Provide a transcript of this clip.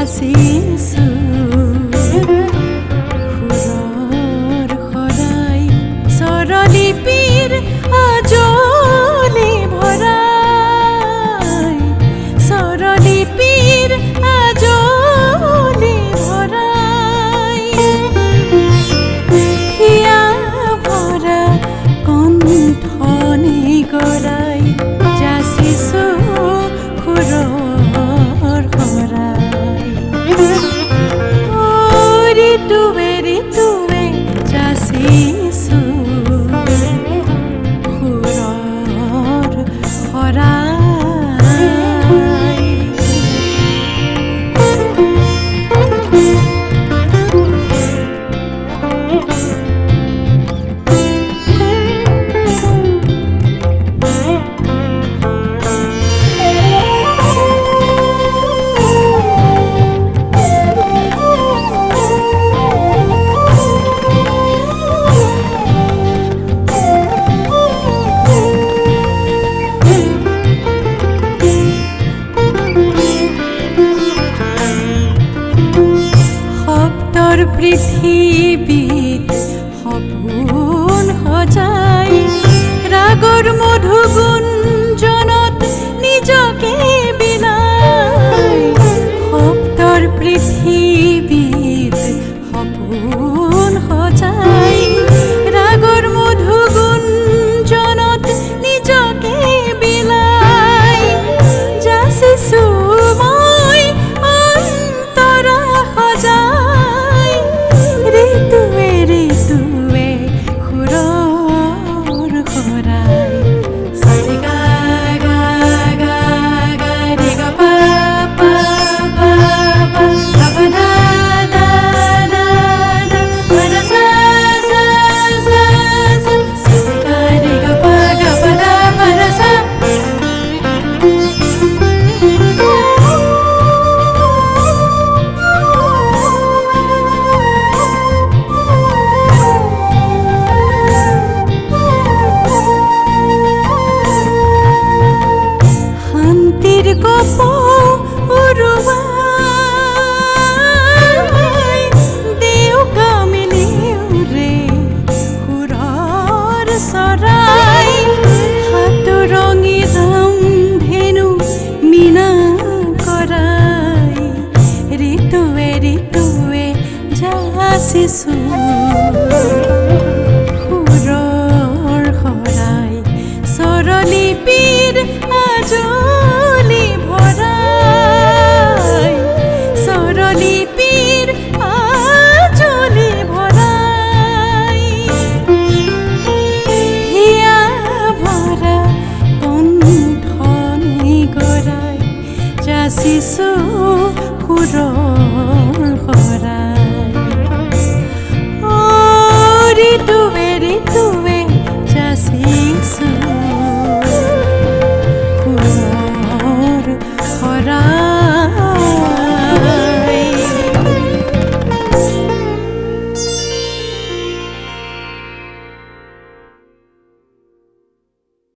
যাচিছো সুৰৰ শৰাই স্বৰলিপিৰ আজলি ভৰাই স্বৰলিপিৰ আজলি ভৰাই হিয়া ভৰা কণ্ঠনি গৰাই যাচিছো সুৰৰ ঋতুৱে ঋতুৱে যাচিছো সুৰৰ শৰাই পৃথিৱীত সপোন সজাই ৰাগৰ মধুগুঞ্জনত নিজকে বিলাই শব্দৰ পৃথিৱীত সপোন সজাই ৰাগৰ মধুগুঞ্জনত নিজকে বিলাই যাচিছো মই অন্তৰা সজাই ঋতুৱে ঋতুৱে সুৰৰ শৰাই সা গা গা গা গা ৰে গা পা পা পা পা পা দা দা দা দা পা সা সা সা সা গা ৰে গা পা দা পা সা গপ উৰুৱাই দেও কামিনীও ৰে সুৰৰ চৰাই সাতৰঙী ৰামধেনু মীনা কৰাই ঋতুৱে ঋতুৱে যাচিছো সুৰৰ শৰাই স্বৰলিপিৰ আজলি ভৰাই স্বৰলিপিৰ আজলি ভৰাই হিয়া ভৰা কণ্ঠনি গৰাই যাচিছো সুৰৰ